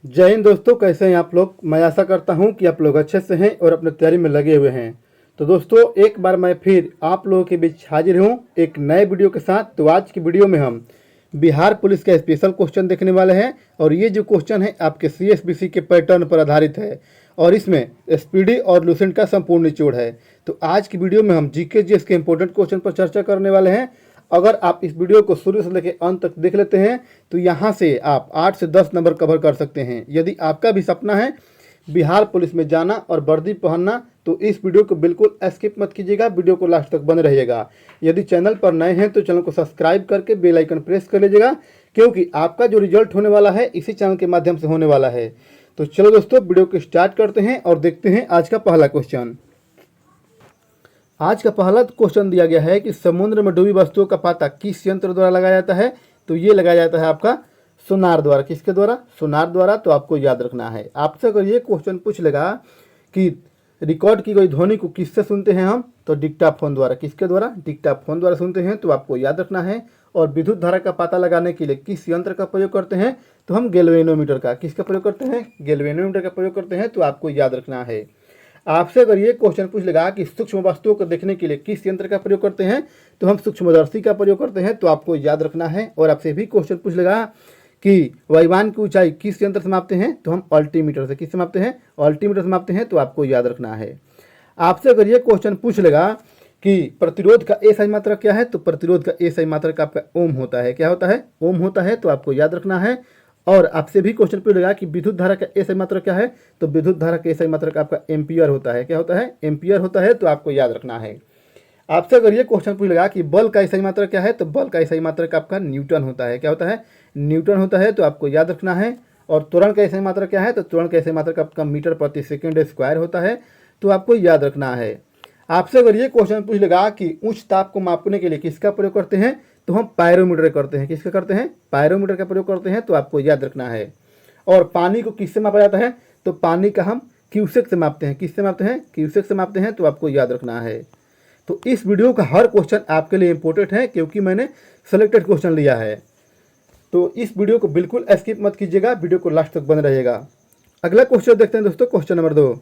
जय हिंद दोस्तों, कैसे हैं आप लोग। मैं आशा करता हूं कि आप लोग अच्छे से हैं और अपनी तैयारी में लगे हुए हैं। तो दोस्तों, एक बार मैं फिर आप लोगों के बीच हाजिर हूं एक नए वीडियो के साथ। तो आज की वीडियो में हम बिहार पुलिस का स्पेशल क्वेश्चन देखने वाले हैं और ये जो क्वेश्चन है आपके सीएसबीसी के पैटर्न पर आधारित है और इसमें स्पीडी और लूसेंट का संपूर्ण निचोड़ है। तो आज की वीडियो में हम जीके जीएस के इंपॉर्टेंट क्वेश्चन पर चर्चा करने वाले हैं। अगर आप इस वीडियो को शुरू से लेकर अंत तक देख लेते हैं तो यहाँ से आप 8 से 10 नंबर कवर कर सकते हैं। यदि आपका भी सपना है बिहार पुलिस में जाना और वर्दी पहनना तो इस वीडियो को बिल्कुल स्किप मत कीजिएगा, वीडियो को लास्ट तक बने रहिएगा। यदि चैनल पर नए हैं तो चैनल को सब्सक्राइब करके बेल आइकन प्रेस कर लीजिएगा, क्योंकि आपका जो रिजल्ट होने वाला है इसी चैनल के माध्यम से होने वाला है। तो चलो दोस्तों, वीडियो को स्टार्ट करते हैं और देखते हैं आज का पहला क्वेश्चन। आज का पहला क्वेश्चन दिया गया है कि समुद्र में डूबी वस्तुओं का पता किस यंत्र द्वारा लगाया जाता है। तो ये लगाया जाता है आपका सोनार द्वारा। किसके द्वारा? सोनार द्वारा। तो आपको याद रखना है। आपसे अगर ये क्वेश्चन पूछ लेगा कि रिकॉर्ड की गई ध्वनि को किससे सुनते हैं हम, तो डिक्टाफोन द्वारा। किसके द्वारा? डिक्टाफोन द्वारा सुनते हैं। तो आपको याद रखना है। और विद्युत धारा का पता लगाने के लिए किस यंत्र का प्रयोग करते हैं, तो हम गैल्वेनोमीटर का। किसका प्रयोग करते हैं? गैल्वेनोमीटर का प्रयोग करते हैं। तो आपको याद रखना है। आपसे अगर ये क्वेश्चन पूछ लेगा कि सूक्ष्म वस्तुओं को देखने के लिए किस यंत्र का प्रयोग करते हैं, तो हम सूक्ष्मदर्शी का प्रयोग करते हैं। तो आपको याद रखना है। और आपसे भी क्वेश्चन पूछ लेगा कि वायुयान की ऊंचाई किस यंत्र से मापते हैं, तो हम अल्टीमीटर से। किससे मापते हैं? अल्टीमीटर से मापते हैं। तो आपको याद रखना है। आपसे अगर ये क्वेश्चन पूछ लेगा कि प्रतिरोध का एसआई मात्रक क्या है, तो प्रतिरोध का एसआई मात्रक आपका ओम होता है। क्या होता है? ओम होता है। तो आपको याद रखना है। और आपसे भी क्वेश्चन पूछेगा कि विद्युत धारा का एसआई मात्रक क्या है, तो विद्युत धारा का एसआई मात्रक आपका एम्पियर होता है। क्या होता है? एम्पियर होता है। तो आपको याद रखना है। आपसे अगर ये क्वेश्चन पूछेगा कि बल का एसआई मात्रक क्या है, तो बल का एसआई मात्रक आपका न्यूटन होता है। क्या होता है? न्यूटन होता है। तो आपको याद रखना है। और त्वरण का एसआई मात्रक क्या है, तो त्वरण का एसआई मात्रक आपका मीटर प्रति सेकंड स्क्वायर होता है। तो आपको याद रखना है। आपसे अगर ये क्वेश्चन पूछ लेगा कि उच्च ताप को मापने के लिए किसका प्रयोग करते हैं, तो हम पायरोमीटर करते हैं। किसका करते हैं? पायरोमीटर का प्रयोग करते हैं। तो आपको याद रखना है। और पानी को किससे मापा जाता है, तो पानी का हम क्यूसेक से मापते हैं। किससे मापते हैं? क्यूसेक से मापते हैं। तो आपको याद रखना है। तो इस वीडियो का हर क्वेश्चन आपके लिए इंपॉर्टेंट है, क्योंकि मैंने सेलेक्टेड क्वेश्चन लिया है। तो इस वीडियो को बिल्कुल स्किप मत कीजिएगा, वीडियो को लास्ट तक बने रहिएगा। अगला क्वेश्चन देखते हैं दोस्तों, क्वेश्चन नंबर 2।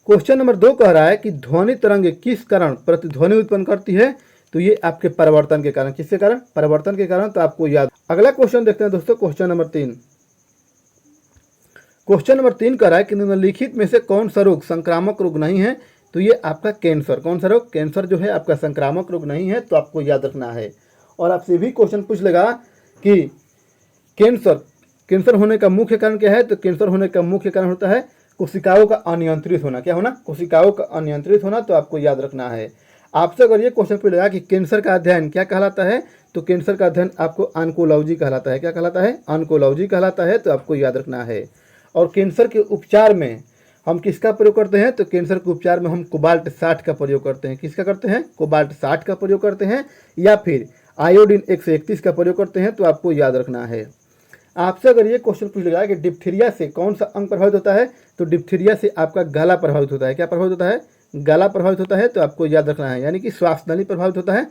क्वेश्चन नंबर 2 कह रहा है कि ध्वनि तरंग किस कारण प्रतिध्वनि उत्पन्न करती है, तो ये आपके परिवर्तन के कारण। किसके कारण? परिवर्तन के कारण। तो आपको याद। अगला क्वेश्चन देखते हैं दोस्तों, क्वेश्चन नंबर 3। क्वेश्चन नंबर 3 कह रहा है कि निम्नलिखित में से कौन सा रोग संक्रामक रोग नहीं है, तो ये आपका कैंसर। कौन सा रोग? कैंसर जो है आपका संक्रामक रोग नहीं है। तो आपको याद रखना है। और आपसे भी क्वेश्चन पूछ लेगा कि कैंसर होने का मुख्य कारण क्या है, तो कैंसर होने का मुख्य कारण होता है कोशिकाओं का अनियंत्रित होना। क्या होना? कोशिकाओं का अनियंत्रित होना। तो आपको याद रखना है। आपसे अगर ये क्वेश्चन पूछेगा कि कैंसर का अध्ययन क्या कहलाता है, तो कैंसर का अध्ययन आपको ऑन्कोलॉजी कहलाता है। क्या कहलाता है? ऑन्कोलॉजी कहलाता है। तो आपको याद रखना है। और कैंसर के उपचार में हम किसका प्रयोग करते हैं, तो कैंसर के उपचार में हम कोबाल्ट 60 का प्रयोग करते हैं। किसका करते हैं? कोबाल्ट 60 का प्रयोग करते हैं, या फिर आयोडीन 131 का प्रयोग करते हैं। तो आपको याद रखना है। आपसे अगर ये क्वेश्चन पूछ लेगा कि डिप्थीरिया से कौन सा अंग प्रभावित होता है, तो डिप्थीरिया से आपका गला प्रभावित होता है। क्या प्रभावित होता है? गला प्रभावित होता है। तो आपको याद रखना है। यानी कि श्वास नली प्रभावित होता है।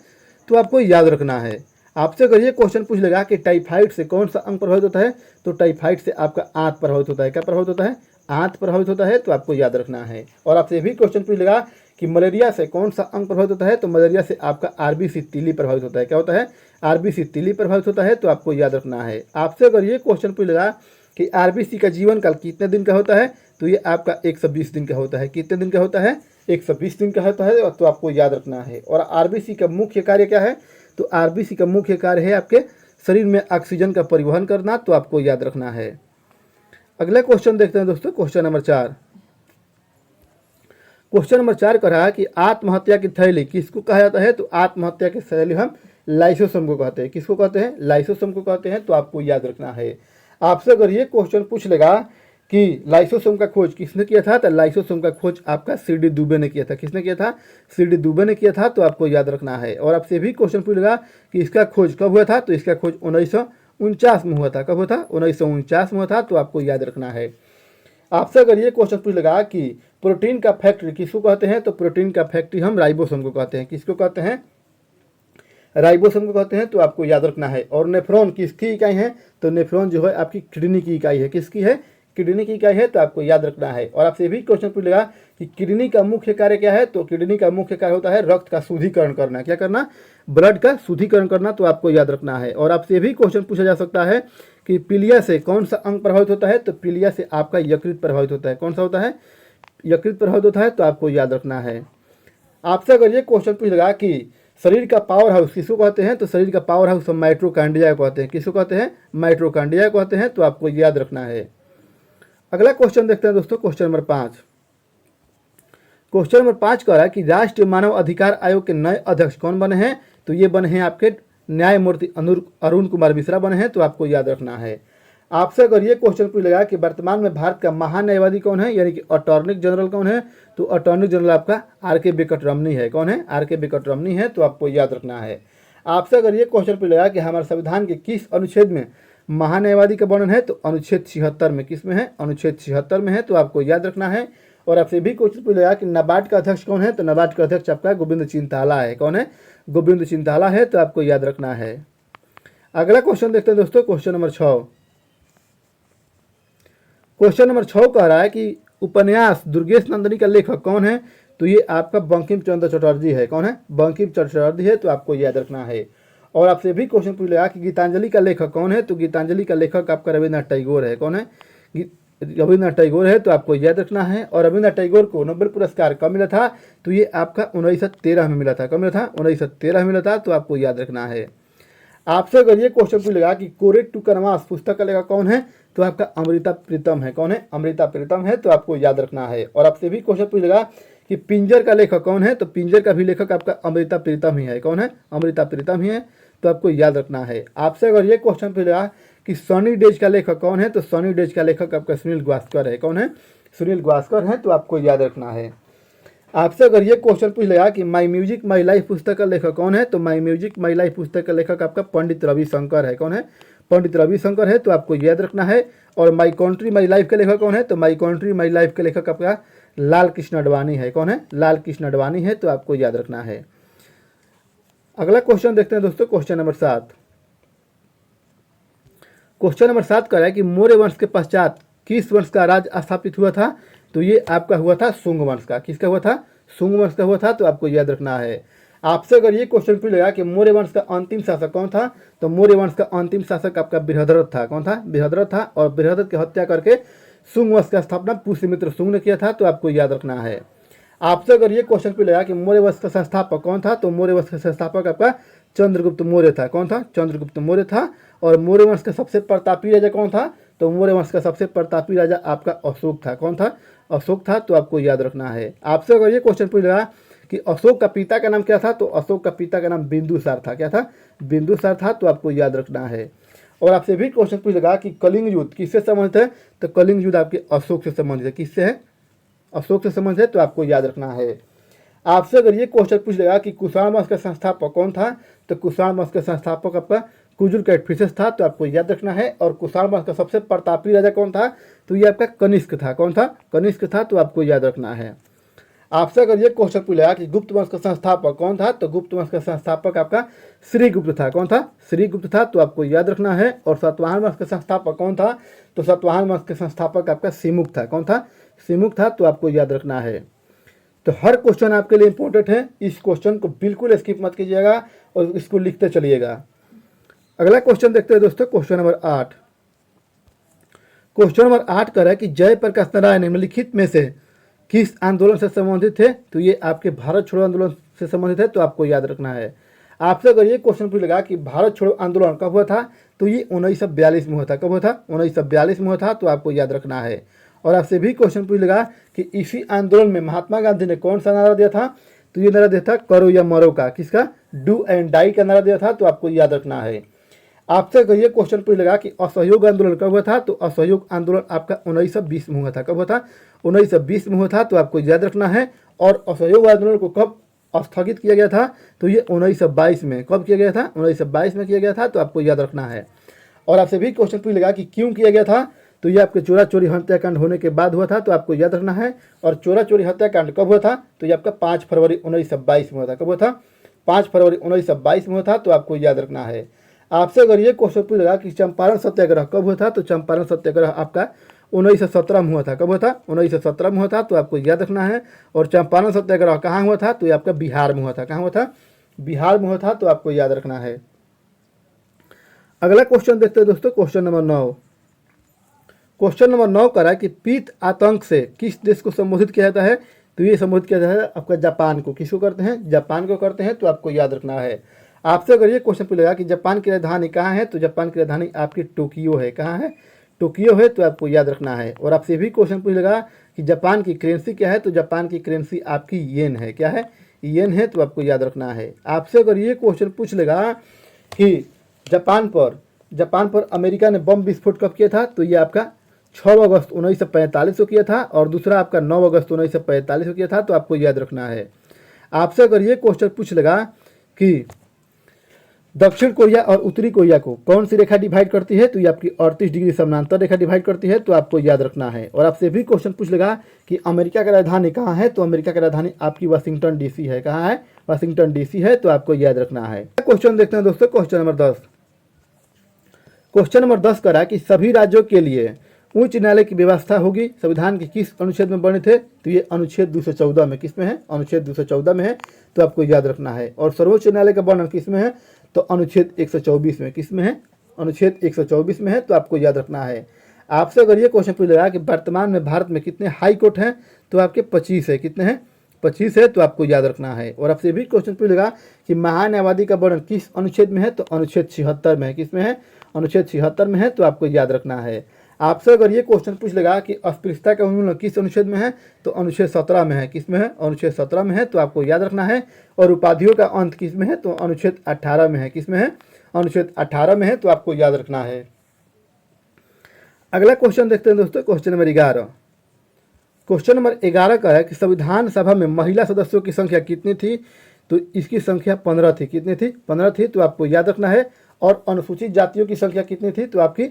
तो आपको याद रखना है। आपसे अगर ये क्वेश्चन पूछ लेगा कि टाइफाइड से कौन सा अंग प्रभावित होता है, तो टाइफाइड से आपका आंत प्रभावित होता है। क्या प्रभावित होता है? आंत प्रभावित होता है। तो आपको याद रखना है। और आपसे भी क्वेश्चन पूछ लेगा कि मलेरिया से कौन सा अंग प्रभावित होता है, तो मलेरिया से आपका आरबीसी तीली प्रभावित होता है। क्या होता है? आरबीसी तीली प्रभावित होता है। तो आपको याद रखना है। आपसे अगर ये क्वेश्चन पूछ लेगा कि आरबीसी का जीवन काल कितने दिन का होता है, तो ये आपका 120 दिन का होता है। कितने दिन का होता है? 120 दिन का होता है। तो आपको याद रखना है। और आरबीसी का मुख्य कार्य क्या है, तो आरबीसी का मुख्य कार्य है आपके शरीर में ऑक्सीजन का परिवहन करना। तो आपको याद रखना है। अगला क्वेश्चन देखते हैं दोस्तों, क्वेश्चन नंबर 4। क्वेश्चन नंबर 4 कह रहा है कि आत्महत्या की थैली किसको कहा जाता है, तो आत्महत्या की थैली हम लाइसोसोम को कहते हैं। किसको कहते हैं? लाइसोसोम को कहते हैं। तो आपको याद रखना है। आपसे अगर ये क्वेश्चन पूछ लेगा कि लाइसोसोम का खोज किसने किया था, तो लाइसोसोम का खोज आपका सीडी दुबे ने किया था। किसने किया था? सीडी दुबे ने किया था। तो आपको याद रखना है। और आपसे भी क्वेश्चन पूछेगा कि इसका खोज कब हुआ था, तो इसका खोज 1949 में हुआ था। कब हुआ था? 1949 में हुआ था। तो आपको याद रखना है। आपसे अगर ये क्वेश्चन पूछ लेगा कि प्रोटीन का फैक्ट्री किसको कहते हैं, तो प्रोटीन का फैक्ट्री हम राइबोसोम को कहते हैं। किसको कहते हैं? राइबोसोम को कहते हैं, तो आपको याद रखना है। और नेफ्रॉन किसकी इकाई है, तो नेफ्रॉन जो है आपकी किडनी की इकाई है। किसकी है, किडनी की इकाई है, तो आपको याद रखना है। और आपसे भी क्वेश्चन पूछ लेगा कि किडनी का मुख्य कार्य क्या है, तो किडनी का मुख्य कार्य होता है रक्त का शुद्धिकरण करना। क्या करना, ब्लड का शुद्धिकरण करना, तो आपको याद रखना है। और आपसे भी क्वेश्चन पूछा जा सकता है कि पीलिया से कौन सा अंग प्रभावित होता है, तो पीलिया से आपका यकृत प्रभावित होता है। कौन सा होता है, यकृत प्रभावित होता है, तो आपको याद रखना है। आपसे अगर ये क्वेश्चन पूछ लगा कि शरीर का पावर हाउस किसको कहते हैं, तो शरीर का पावर हाउस हम माइट्रोकांड्रिया को कहते हैं। किसको कहते हैं, माइट्रोकांड्रिया को कहते हैं, तो आपको याद रखना है। अगला क्वेश्चन देखते हैं दोस्तों, क्वेश्चन नंबर 5। क्वेश्चन नंबर 5 कह रहा है कि राष्ट्रीय मानव अधिकार आयोग के नए अध्यक्ष कौन बने हैं, तो ये बने हैं आपके न्यायमूर्ति अरुण कुमार मिश्रा बने हैं, तो आपको याद रखना है। आपसे अगर ये क्वेश्चन पूछ लगा कि वर्तमान में भारत का महान्यायवादी कौन है, यानी कि अटॉर्नी जनरल कौन है, तो अटॉर्नी जनरल आपका आर.के. वेंकटरमणी है। कौन है, आर.के. वेंकटरमणी है, तो आपको याद रखना है। आपसे अगर ये क्वेश्चन पूछ लगा कि हमारे संविधान के किस अनुच्छेद में महान्यायवादी का वर्णन है, तो अनुच्छेद 76 में। किस में है, अनुच्छेद 76 में है, तो आपको याद रखना है। और आपसे भी क्वेश्चन पूछ लगा कि नाबार्ड का अध्यक्ष कौन है, तो नाबार्ड का अध्यक्ष आपका गोविंद चिंताला है। कौन है, गोविंद चिंताला है, तो आपको याद रखना है। अगला क्वेश्चन देखते हैं दोस्तों, क्वेश्चन नंबर 6। क्वेश्चन नंबर 6 कह रहा है कि उपन्यास दुर्गेश नंदिनी का लेखक कौन है, तो ये आपका बंकिम चंद्र चटर्जी है। कौन है, बंकिम चंद्र चटर्जी है, तो आपको याद रखना है। और आपसे भी क्वेश्चन पूछ लेगा कि गीतांजलि का लेखक कौन है, तो गीतांजलि का लेखक आपका रविन्द्रनाथ टैगोर है। कौन है, रविन्द्रनाथ टैगोर है, तो आपको याद रखना है। और रविन्द्रनाथ टैगोर को नोबेल पुरस्कार कब मिला था, तो ये आपका 1913 में मिला था। कब मिला था, 1913 में मिला था, तो आपको याद रखना है। आपसे अगर ये क्वेश्चन पूछ लेगा कि कोरेट टू कनवास पुस्तक का लेखक कौन है, तो आपका अमृता प्रीतम है। कौन है, अमृता प्रीतम है, तो आपको याद रखना है। और आपसे भी क्वेश्चन पूछ लेगा कि पिंजर का लेखक कौन है, तो पिंजर का भी लेखक आपका अमृता प्रीतम ही है। कौन है, अमृता प्रीतम ही है, तो आपको याद रखना है। आपसे अगर ये क्वेश्चन पूछेगा कि सनी डेज का लेखक कौन है, तो सनी डेज का लेखक आपका सुनील गावस्कर है। कौन है, सुनील गावस्कर है, तो आपको याद रखना है। आपसे अगर ये क्वेश्चन पूछ लेगा कि माई म्यूजिक माई लाइफ पुस्तक का लेखक कौन है, तो माई म्यूजिक माई लाइफ पुस्तक का लेखक आपका पंडित रविशंकर है। कौन है, पंडित रविशंकर है, तो आपको याद रखना है। और माई कंट्री माई लाइफ का लेखक कौन है, तो माई कंट्री माई लाइफ के लेखक आपका लाल कृष्ण अडवाणी है। कौन है, लाल कृष्ण अडवाणी है, तो आपको याद रखना है। अगला क्वेश्चन देखते हैं दोस्तों, क्वेश्चन नंबर 7। क्वेश्चन नंबर 7 कह रहा है कि मौर्य वंश के पश्चात किस वंश का राज स्थापित हुआ था, तो ये आपका हुआ था शुंग वंश का। किसका हुआ था, शुंग वंश का हुआ था, तो आपको याद रखना है। आपसे अगर ये क्वेश्चन पूछ लेगा कि मौर्य वंश का अंतिम शासक कौन था, तो मौर्य वंश का अंतिम शासक आपका बृहद्रथ था। कौन था, बृहद्रथ था। और बृहद्रथ की हत्या करके शुंग वंश का स्थापना पुष्यमित्र शुंग ने किया था, तो आपको याद रखना है। आपसे अगर ये क्वेश्चन पूछ लेगा कि मौर्य वंश का संस्थापक कौन था, तो मौर्य वंश का संस्थापक आपका चंद्रगुप्त मौर्य था। कौन था, चंद्रगुप्त मौर्य था। और मौर्य वंश का सबसे प्रतापी राजा कौन था, तो मौर्य वंश का सबसे प्रतापी राजा आपका अशोक था। कौन था, अशोक था, तो आपको याद रखना है। आपसे अगर ये क्वेश्चन पूछ लेगा कि अशोक का पिता का नाम क्या था, तो अशोक का पिता का नाम बिंदुसार था। क्या था, बिंदुसार था, तो आपको याद रखना है। और आपसे भी क्वेश्चन पूछ लेगा कि कलिंग युद्ध किससे संबंधित है, तो कलिंग युद्ध आपके अशोक से संबंधित है। किससे है, अशोक से संबंधित है, तो आपको याद रखना है। आपसे अगर ये क्वेश्चन पूछ लेगा कि कुषाण वंश का संस्थापक कौन था, तो कुषाण वंश का संस्थापक आपका कुजुर कैटफिशस था, तो आपको याद रखना है। और कुषाण वंश का सबसे प्रतापी राजा कौन था, तो ये आपका कनिष्क था। कौन था, कनिष्क था, तो आपको याद रखना है। आपसे अगर ये क्वेश्चन पूछा कि गुप्त वंश का संस्थापक कौन था, तो गुप्त वंश का संस्थापक आपका श्रीगुप्त था। कौन था, श्रीगुप्त था, तो आपको याद रखना है। और सातवाहन वंश का संस्थापक कौन था, तो सातवाहन वंश के संस्थापक आपका सिमुक था। कौन था, सिमुक था, तो आपको याद रखना है। तो हर क्वेश्चन आपके लिए इंपॉर्टेंट है, इस क्वेश्चन को बिल्कुल स्किप मत कीजिएगा और इसको लिखते चलिएगा। अगला क्वेश्चन देखते हैं दोस्तों, क्वेश्चन नंबर 8। क्वेश्चन नंबर 8 कह रहा है कि जयप्रकाश नारायण निम्नलिखित में से किस आंदोलन से संबंधित थे, तो ये आपके भारत छोड़ो आंदोलन से संबंधित है, तो आपको याद रखना है। आपसे अगर ये क्वेश्चन पूछेगा कि भारत छोड़ो आंदोलन कब हुआ था, तो ये 1942 में हुआ था। कब हुआ था, 1942 में हुआ था, तो आपको याद रखना है। और आपसे भी क्वेश्चन पूछेगा कि इसी आंदोलन में महात्मा गांधी ने कौन सा नारा दिया था, तो ये नारा दिया था करो या मरो का। किसका, डू एंड डाई का नारा दिया था, तो आपको याद रखना है। आपसे अगर ये क्वेश्चन पूछ लेगा कि असहयोग आंदोलन कब हुआ था, तो असहयोग आंदोलन आपका 1920 में हुआ था। कब हुआ था, 1920 में हुआ था, तो आपको याद रखना है। और असहयोग आंदोलन को कब स्थगित किया गया था, तो ये 1922 में। कब किया गया था, 1922 में किया गया था, तो आपको याद रखना है। और आपसे भी क्वेश्चन पूछ लेगा कि क्यों किया गया था, तो ये आपके चोरा चोरी हत्याकांड होने के बाद हुआ था, तो आपको याद रखना है। और चोरा चोरी हत्याकांड कब हुआ था, तो ये आपका 5 फरवरी 1922 में हुआ था। कब हुआ था, 5 फरवरी 1922 में हुआ था, तो आपको याद रखना है। आपसे अगर ये क्वेश्चन पूछेगा कि चंपारण सत्याग्रह कब हुआ था, तो चंपारण सत्याग्रह आपका 1917 में हुआ था। कब हुआ था? 1917 में हुआ था, तो आपको याद रखना है। और चंपारण सत्याग्रह कहाँ हुआ था? तो ये आपका बिहार में हुआ था। कहाँ हुआ था? बिहार में हुआ था, तो आपको याद रखना है। अगला क्वेश्चन देखते हैं दोस्तों, क्वेश्चन नंबर 9। क्वेश्चन नंबर 9 कह रहा है कि पीत आतंक से किस देश को संबोधित किया जाता है? तो ये संबोधित किया जाता है आपका जापान को। किसको करते हैं? जापान को करते हैं, तो आपको याद रखना है। आपसे अगर ये क्वेश्चन पूछेगा कि जापान की राजधानी कहाँ है, तो जापान की राजधानी आपकी टोक्यो है। कहाँ है? टोक्यो है, तो आपको याद रखना है। और आपसे भी क्वेश्चन पूछेगा कि जापान की करेंसी क्या है, तो जापान की करेंसी आपकी येन है। क्या है? येन है, तो आपको याद रखना है। आपसे अगर ये क्वेश्चन पूछ लेगा कि जापान पर अमेरिका ने बम विस्फोट कब किया था, तो ये आपका 6 अगस्त 1945 को किया था, और दूसरा आपका 9 अगस्त 1945 को किया था, तो आपको याद रखना है। आपसे अगर ये क्वेश्चन पूछ लेगा कि दक्षिण कोरिया और उत्तरी कोरिया को कौन सी रेखा डिवाइड करती है, तो ये आपकी 38 डिग्री समानांतर रेखा डिवाइड करती है, तो आपको याद रखना है। और आपसे भी क्वेश्चन पूछ लेगा कि अमेरिका की राजधानी कहाँ है, तो अमेरिका की राजधानी आपकी वाशिंगटन डीसी है। कहाँ है? वाशिंगटन डीसी है, तो आपको याद रखना है। क्वेश्चन देखते हैं दोस्तों, क्वेश्चन नंबर 10। क्वेश्चन नंबर 10 कह रहा है कि सभी राज्यों के लिए उच्च न्यायालय की व्यवस्था होगी संविधान के किस अनुच्छेद में बने थे, तो ये अनुच्छेद 214 में। किस में है? अनुच्छेद 214 में है, तो आपको याद रखना है। और सर्वोच्च न्यायालय का वर्णन किस में है, तो अनुच्छेद 124 में। किस में है? अनुच्छेद 124 में है, तो आपको याद रखना है। आपसे अगर ये क्वेश्चन पूछ लेगा कि वर्तमान में भारत में कितने हाई कोर्ट हैं, तो आपके 25 है। कितने हैं? 25 है, तो आपको याद रखना है। और आपसे भी क्वेश्चन पूछेगा कि महान्यायवादी का वर्णन किस अनुच्छेद में है, तो अनुच्छेद 76 में है। किस में है? अनुच्छेद 76 में है, तो आपको याद रखना है। आपसे अगर ये क्वेश्चन पूछ लेगा कि अस्पृश्यता का उन्मूलन किस अनुच्छेद में है, तो अनुच्छेद 17 में है। किस में है? अनुच्छेद 17 में है, तो आपको याद रखना है। और उपाधियों का अंत किस में है, तो अनुच्छेद 18 में है। किस में है? अनुच्छेद 18 में है, तो आपको याद रखना है। अगला क्वेश्चन देखते हैं दोस्तों, क्वेश्चन नंबर 11। क्वेश्चन नंबर 11 का है कि संविधान सभा में महिला सदस्यों की संख्या कितनी थी, तो इसकी संख्या 15 थी। कितनी थी? 15 थी, तो आपको याद रखना है। और अनुसूचित जातियों की संख्या कितनी थी, तो आपकी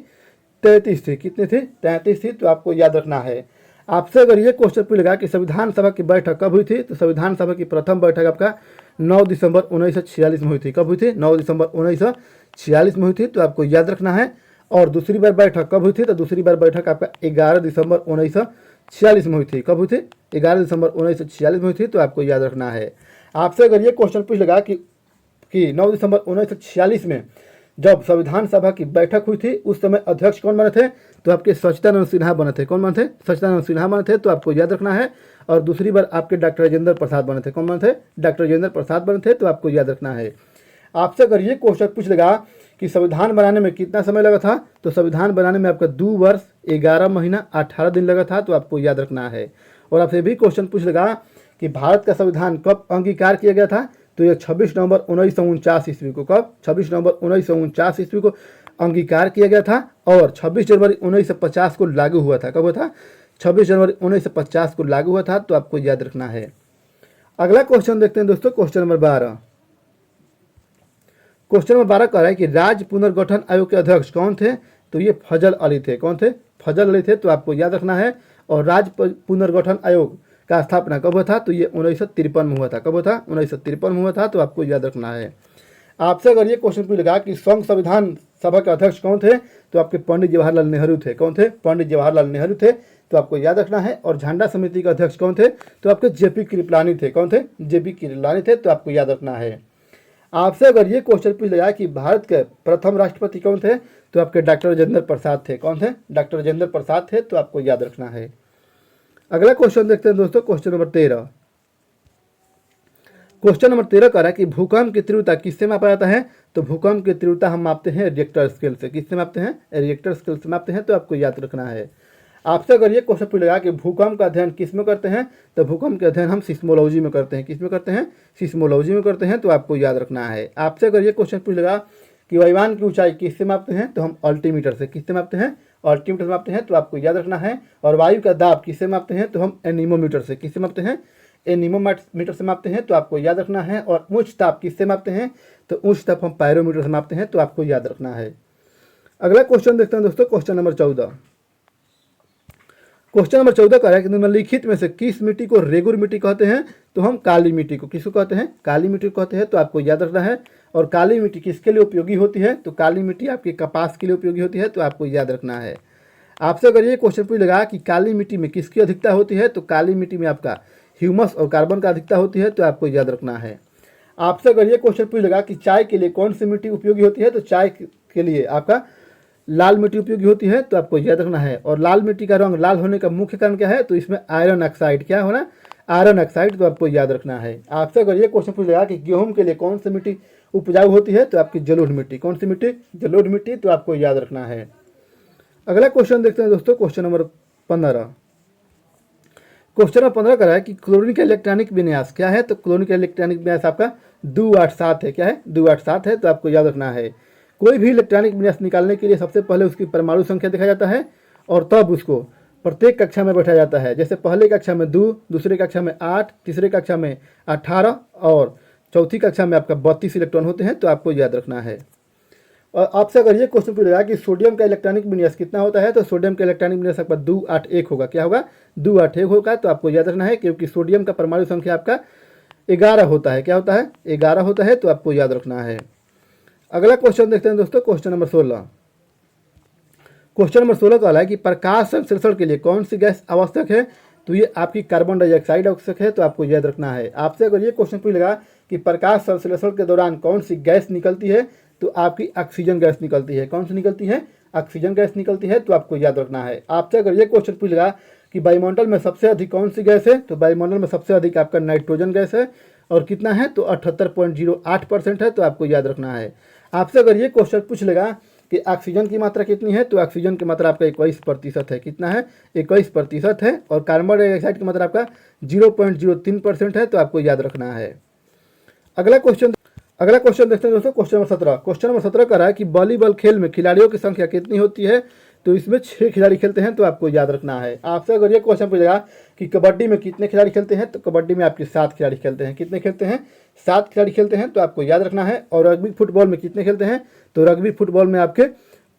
33 थी। कितनी थी? 33 थी, तो आपको याद रखना है। आपसे अगर ये क्वेश्चन पूछेगा कि संविधान सभा की बैठक कब हुई थी, तो संविधान सभा की प्रथम बैठक आपका 9 दिसंबर 1946 में हुई थी। कब हुई थी? 9 दिसंबर 1946 में हुई थी, तो आपको याद रखना है। और दूसरी बार बैठक कब हुई थी, तो दूसरी बार बैठक आपका 11 दिसंबर 1946 में हुई थी। कब हुई थी? 11 दिसंबर 1946 में हुई थी, तो आपको याद रखना है। आपसे अगर ये क्वेश्चन पूछेगा कि 9 दिसंबर 1946 में जब संविधान सभा की बैठक हुई थी, उस समय अध्यक्ष कौन बने थे, तो आपके सच्चिदानंद सिन्हा बने थे। कौन बने थे? सच्चिदानंद सिन्हा बने थे, तो आपको याद रखना है। और दूसरी बार आपके डॉक्टर राजेंद्र प्रसाद बने थे। कौन बने थे? डॉक्टर राजेंद्र प्रसाद बने थे, तो आपको याद रखना है। आपसे अगर ये क्वेश्चन पूछ लेगा कि संविधान बनाने में कितना समय लगा था, तो संविधान बनाने में आपका 2 वर्ष 11 महीना 18 दिन लगा था, तो आपको याद रखना है। और आपसे भी क्वेश्चन पूछ लेगा कि भारत का संविधान कब अंगीकार किया गया था, तो ये 26 नवंबर 1949 ईस्वी को। कब? 26 नवंबर 1949 ईस्वी को अंगीकार किया गया था। और 26 जनवरी 1950 को लागू हुआ था। कब हुआ था? 26 जनवरी 1950 को लागू हुआ था, तो आपको याद रखना है। अगला क्वेश्चन देखते हैं दोस्तों, क्वेश्चन नंबर 12। क्वेश्चन नंबर 12 कह रहा है कि राज्य पुनर्गठन आयोग के अध्यक्ष कौन थे, तो ये फजल अली थे। कौन थे? फजल अली थे, तो आपको याद रखना है। और राज्य पुनर्गठन आयोग का स्थापना कब हुआ था, तो ये 1953 में हुआ था। कब हुआ था? 1953 में हुआ था, तो आपको याद रखना है। आपसे अगर ये क्वेश्चन पूछेगा कि संघ संविधान सभा के अध्यक्ष कौन थे, तो आपके पंडित जवाहरलाल नेहरू थे। कौन थे? पंडित जवाहरलाल नेहरू थे, तो आपको याद रखना है। और झंडा समिति के अध्यक्ष कौन थे, तो आपके जेपी कृपलानी थे। कौन थे? जेपी कृपलानी थे, तो आपको याद रखना है। आपसे अगर ये क्वेश्चन पूछेगा कि भारत के प्रथम राष्ट्रपति कौन थे, तो आपके डॉक्टर राजेंद्र प्रसाद थे। कौन थे? डॉक्टर राजेंद्र प्रसाद थे, तो आपको याद रखना है। अगला क्वेश्चन देखते हैं दोस्तों, क्वेश्चन नंबर 13। क्वेश्चन नंबर 13 कह रहा है कि भूकंप की तीव्रता किससे मापा जाता है, तो भूकंप की तीव्रता हम मापते हैं रिएक्टर स्केल से। किससे मापते हैं? रिएक्टर स्केल से मापते हैं, तो आपको याद रखना है। आपसे अगर ये क्वेश्चन पूछेगा कि भूकंप का अध्ययन किस में करते हैं, तो भूकंप का अध्ययन हम सिस्मोलॉजी में करते हैं। किस में करते हैं? सिस्मोलॉजी में करते हैं, तो आपको याद रखना है। आपसे अगर ये क्वेश्चन पूछेगा कि वायुयान की ऊंचाई किससे मापते हैं, तो हम अल्टीमीटर से। किससे मापते हैं? अल्टीमीटर से मापते हैं, तो आपको याद रखना है। और वायु का दाब किससे मापते हैं, तो हम एनीमोमीटर से। किससे मापते हैं? एनीमोमीटर से मापते हैं, तो आपको याद रखना है। और उच्च ताप किससे मापते हैं, तो उच्च ताप हम पायरोमीटर से मापते हैं, तो आपको याद रखना है। अगला क्वेश्चन देखते हैं दोस्तों, क्वेश्चन नंबर 14। क्वेश्चन नंबर 14 का है कि निम्नलिखित में से किस मिट्टी को रेगुर मिट्टी कहते हैं? तो हम काली मिट्टी को, किसको कहते हैं? काली मिट्टी को कहते हैं। तो आपको याद रखना है। और काली मिट्टी किसके लिए उपयोगी होती है? तो काली मिट्टी आपके कपास के लिए उपयोगी होती है। तो आपको याद रखना है। आपसे अगर ये क्वेश्चन पूछ लगा कि काली मिट्टी में किसकी अधिकता होती है? तो काली मिट्टी में आपका ह्यूमस और कार्बन का अधिकता होती है। तो आपको याद रखना है। आपसे अगर ये क्वेश्चन पूछ लगा कि चाय के लिए कौन सी मिट्टी उपयोगी होती है? तो चाय के लिए आपका लाल मिट्टी उपयोगी होती है। तो आपको याद रखना है। और लाल मिट्टी का रंग लाल होने का मुख्य कारण क्या है? तो इसमें आयरन ऑक्साइड, क्या होना? Iron oxide. तो आपको याद रखना है। आपसे अगर ये क्वेश्चन पूछ लगा कि गेहूं के लिए कौन सी मिट्टी उपजाऊ होती है? तो आपकी जलोढ़ मिट्टी। कौन सी मिट्टी? जलोढ़ मिट्टी। तो आपको याद रखना है। अगला क्वेश्चन देखते हैं दोस्तों, क्वेश्चन नंबर 15। क्वेश्चन नंबर 15 का है कि क्लोरीन का इलेक्ट्रॉनिक विन्यास क्या है? तो क्लोरीन का इलेक्ट्रॉनिक विन्यास आपका 287 है। क्या है? 287 है। तो आपको याद रखना है। कोई भी इलेक्ट्रॉनिक विन्यास निकालने के लिए सबसे पहले उसकी परमाणु संख्या देखा जाता है और तब उसको प्रत्येक कक्षा में बैठाया जाता है। जैसे पहले कक्षा में 2, दूसरे कक्षा में 8, तीसरे कक्षा में 18 और चौथी कक्षा में आपका 32 इलेक्ट्रॉन होते हैं। तो आपको याद रखना है। और आपसे अगर ये क्वेश्चन पूछेगा कि सोडियम का इलेक्ट्रॉनिक विन्यास कितना होता है? तो सोडियम का इलेक्ट्रॉनिक विन्यास आपका 281 होगा। क्या होगा? 281 होगा। तो आपको याद रखना है क्योंकि सोडियम का परमाणु संख्या आपका 11 होता है। क्या होता है? 11 होता है। तो आपको याद रखना है। अगला क्वेश्चन देखते हैं दोस्तों, क्वेश्चन नंबर 16। क्वेश्चन नंबर 16 का है कि प्रकाश संश्लेषण के लिए कौन सी गैस आवश्यक है? तो ये आपकी कार्बन डाइऑक्साइड आवश्यक है। तो आपको याद रखना है। आपसे अगर ये क्वेश्चन पूछेगा कि प्रकाश संश्लेषण के दौरान कौन सी गैस निकलती है? तो आपकी ऑक्सीजन गैस निकलती है। कौन सी निकलती है? ऑक्सीजन गैस निकलती है। तो आपको याद रखना है। आपसे अगर ये क्वेश्चन पूछेगा कि वायुमंडल में सबसे अधिक कौन सी गैस है? तो वायुमंडल में सबसे अधिक आपका नाइट्रोजन गैस है। और कितना है? तो 78.08% है। तो आपको याद रखना है। आपसे अगर ये क्वेश्चन पूछ लेगा कि ऑक्सीजन की मात्रा कितनी है? तो ऑक्सीजन की मात्रा आपका 21% है। कितना है? 21% है। और कार्बन डाइऑक्साइड की मात्रा आपका 0.03% है। तो आपको याद रखना है। अगला क्वेश्चन देखते हैं दोस्तों, क्वेश्चन नंबर 17। क्वेश्चन नंबर 17 का रहा है कि वॉलीबॉल खेल में खिलाड़ियों की संख्या कितनी होती है? तो इसमें 6 खिलाड़ी खेलते हैं। तो आपको याद रखना है। आपसे अगर ये क्वेश्चन पूछेगा कि कबड्डी में कितने खिलाड़ी खेलते हैं? तो कबड्डी में आपके 7 खिलाड़ी खेलते हैं। कितने खेलते हैं? 7 खिलाड़ी खेलते हैं। तो आपको याद रखना है। और रग्बी फुटबॉल में कितने खेलते हैं? तो रग्बी फुटबॉल में आपके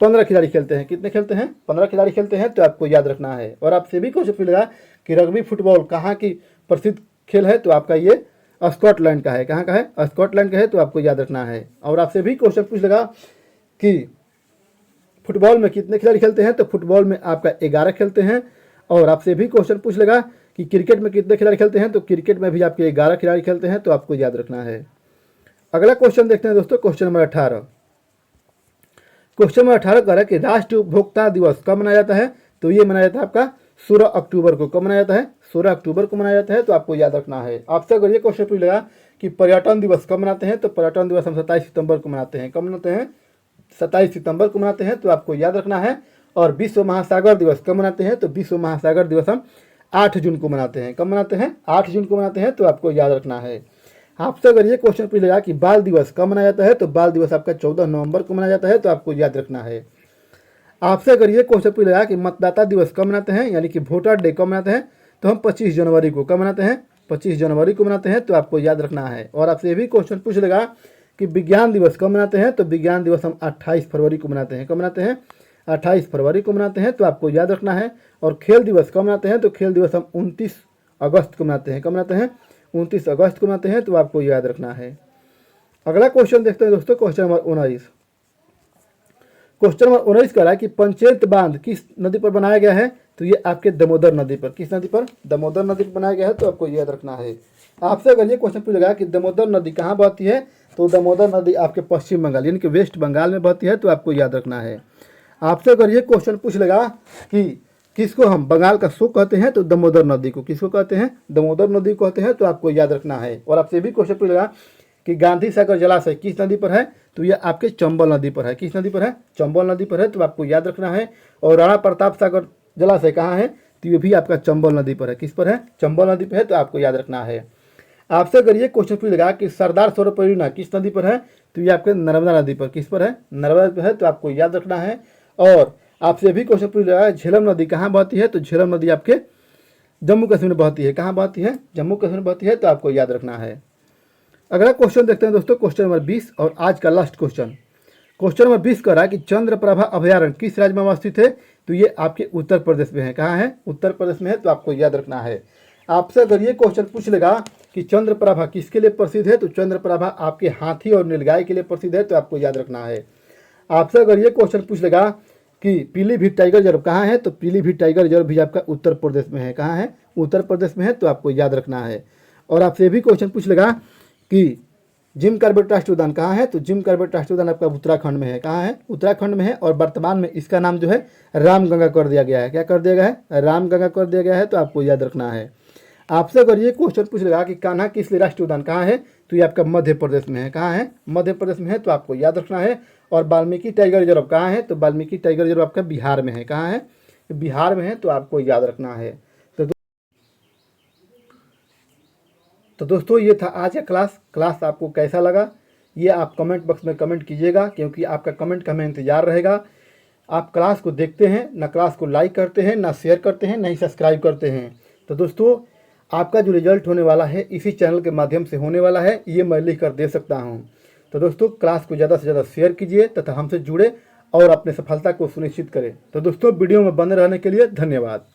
15 खिलाड़ी खेलते हैं। कितने खेलते हैं? 15 खिलाड़ी खेलते हैं। तो आपको याद रखना है। और आपसे भी क्वेश्चन पूछेगा कि रग्बी फुटबॉल कहाँ की प्रसिद्ध खेल है? तो आपका ये स्कॉटलैंड का है। कहाँ का है? स्कॉटलैंड का है। तो आपको याद रखना है। और आपसे भी क्वेश्चन पूछ लेगा कि फुटबॉल में कितने खिलाड़ी खेलते हैं? तो फुटबॉल में आपका 11 खेलते हैं। और आपसे भी क्वेश्चन पूछ लेगा कि क्रिकेट में कितने खिलाड़ी खेलते हैं? तो क्रिकेट में भी आपके 11 खिलाड़ी खेलते हैं। तो आपको याद रखना है। अगला क्वेश्चन देखते हैं दोस्तों, क्वेश्चन नंबर 18। क्वेश्चन नंबर 18 कह रहा है कि राष्ट्रीय उपभोक्ता दिवस कब मनाया जाता है? तो ये मनाया जाता है आपका 16 अक्टूबर को। कब मनाया जाता है? 16 अक्टूबर को मनाया जाता है। तो आपको याद रखना है। आपसे अगर ये क्वेश्चन पूछ लेगा कि पर्यटन दिवस कब मनाते हैं? तो पर्यटन दिवस हम 27 सितंबर को मनाते हैं। कब मनाते हैं? 27 सितंबर को मनाते हैं। तो आपको याद रखना है। और विश्व महासागर दिवस कब मनाते हैं? तो विश्व महासागर दिवस हम 8 जून को मनाते हैं। कब मनाते हैं? 8 जून को मनाते हैं। तो आपको याद रखना है। आपसे अगर ये क्वेश्चन पूछ लेगा कि बाल दिवस कब मनाया जाता है? तो बाल दिवस आपका 14 नवंबर को मनाया जाता है। तो आपको याद रखना है। आपसे अगर ये क्वेश्चन पूछ लेगा कि मतदाता दिवस कब मनाते हैं, यानी कि वोटर डे कब मनाते हैं? तो हम 25 जनवरी को। कब मनाते हैं? 25 जनवरी को मनाते हैं। तो आपको याद रखना है। और आपसे ये भी क्वेश्चन पूछ लेगा कि विज्ञान दिवस कब मनाते हैं? तो विज्ञान दिवस हम 28 फरवरी को मनाते हैं। कब मनाते हैं? 28 फरवरी को मनाते हैं। तो आपको याद रखना है। और खेल दिवस कब मनाते हैं? तो खेल दिवस हम 29 अगस्त को मनाते हैं। कब मनाते हैं? 29 अगस्त को मनाते हैं। तो आपको याद रखना है। अगला क्वेश्चन देखते हैं दोस्तों, क्वेश्चन नंबर 19। क्वेश्चन नंबर 19 कह रहा है कि पंचेत बांध किस नदी पर बनाया गया है? तो ये आपके दामोदर नदी पर। किस नदी पर? दामोदर नदी पर बनाया गया है। तो आपको याद रखना है। आपसे अगर ये क्वेश्चन पूछेगा कि दामोदर नदी कहाँ बहती है? तो दामोदर नदी आपके पश्चिम बंगाल यानी कि वेस्ट बंगाल में बहती है। तो आपको याद रखना है। आपसे अगर ये क्वेश्चन पूछ लेगा कि किसको हम बंगाल का शोक कहते हैं? तो दामोदर नदी को। किसको कहते हैं? दामोदर नदी को कहते हैं। तो आपको याद रखना है। और आपसे भी क्वेश्चन पूछेगा कि गांधी सागर जलाशय किस नदी पर है? तो ये आपके चंबल नदी पर है। किस नदी पर है? चंबल नदी पर है। तो आपको याद रखना है। और राणा प्रताप सागर जलाशय कहाँ है? तो ये भी आपका चंबल नदी पर है। किस पर है? चंबल नदी पर है। तो आपको याद रखना है। आपसे अगर ये क्वेश्चन पूछेगा कि सरदार सरोवर परियोजना किस नदी पर है? तो ये आपके नर्मदा नदी पर। किस पर है? नर्मदा पर है। तो आपको याद रखना है। और आपसे भी क्वेश्चन पूछेगा झेलम नदी कहाँ बहती है? तो झेलम नदी आपके जम्मू कश्मीर में बहती है। कहाँ बहती है? जम्मू कश्मीर में बहती है। तो आपको याद रखना है। अगला क्वेश्चन देखते हैं दोस्तों, क्वेश्चन नंबर 20 और आज का लास्ट क्वेश्चन। क्वेश्चन नंबर 20 कह रहा है कि चंद्रप्रभा अभयारण्य किस राज्य में अवस्थित है? तो ये आपके उत्तर प्रदेश में है। कहाँ है? उत्तर प्रदेश में है, तो आपको याद रखना है। आपसे अगर ये क्वेश्चन पूछ लेगा कि चंद्रप्रभा किसके लिए प्रसिद्ध है, तो चंद्रप्रभा आपके हाथी और नीलगाय के लिए प्रसिद्ध है, तो आपको याद रखना है। आपसे अगर ये क्वेश्चन पूछ लेगा कि पीलीभीत टाइगर रिजर्व कहाँ है, तो पीलीभीत टाइगर रिजर्व भी आपका उत्तर प्रदेश में है। कहाँ है? उत्तर प्रदेश में है, तो आपको याद रखना है। और आपसे ये भी क्वेश्चन पूछ लेगा कि जिम कॉर्बेट राष्ट्रीय उद्यान कहाँ है, तो जिम कॉर्बेट राष्ट्रीय उद्यान आपका उत्तराखंड में है। कहाँ है? उत्तराखंड में है। और वर्तमान में इसका नाम जो है रामगंगा कर दिया गया है। क्या कर दिया गया है? रामगंगा कर दिया गया है, तो आपको याद रखना है। आपसे अगर ये क्वेश्चन पूछ लेगा कि कान्हा किसली राष्ट्रीय उद्यान कहाँ है, तो ये आपका मध्य प्रदेश में है। कहाँ है? मध्य प्रदेश में है, तो आपको याद रखना है। और वाल्मीकि टाइगर रिजर्व कहाँ है, तो वाल्मीकि टाइगर रिजर्व आपका बिहार में है। कहाँ है? बिहार में है, तो आपको याद रखना है। तो दोस्तों ये था आज का क्लास आपको कैसा लगा ये आप कमेंट बॉक्स में कमेंट कीजिएगा, क्योंकि आपका कमेंट का हमें इंतजार रहेगा। आप क्लास को देखते हैं ना, क्लास को लाइक करते हैं ना, शेयर करते हैं, ना ही सब्सक्राइब करते हैं। तो दोस्तों आपका जो रिजल्ट होने वाला है इसी चैनल के माध्यम से होने वाला है, ये मैं लिख कर दे सकता हूँ। तो दोस्तों क्लास को ज़्यादा से ज़्यादा शेयर कीजिए तथा हमसे जुड़े और अपने सफलता को सुनिश्चित करें। तो दोस्तों वीडियो में बने रहने के लिए धन्यवाद।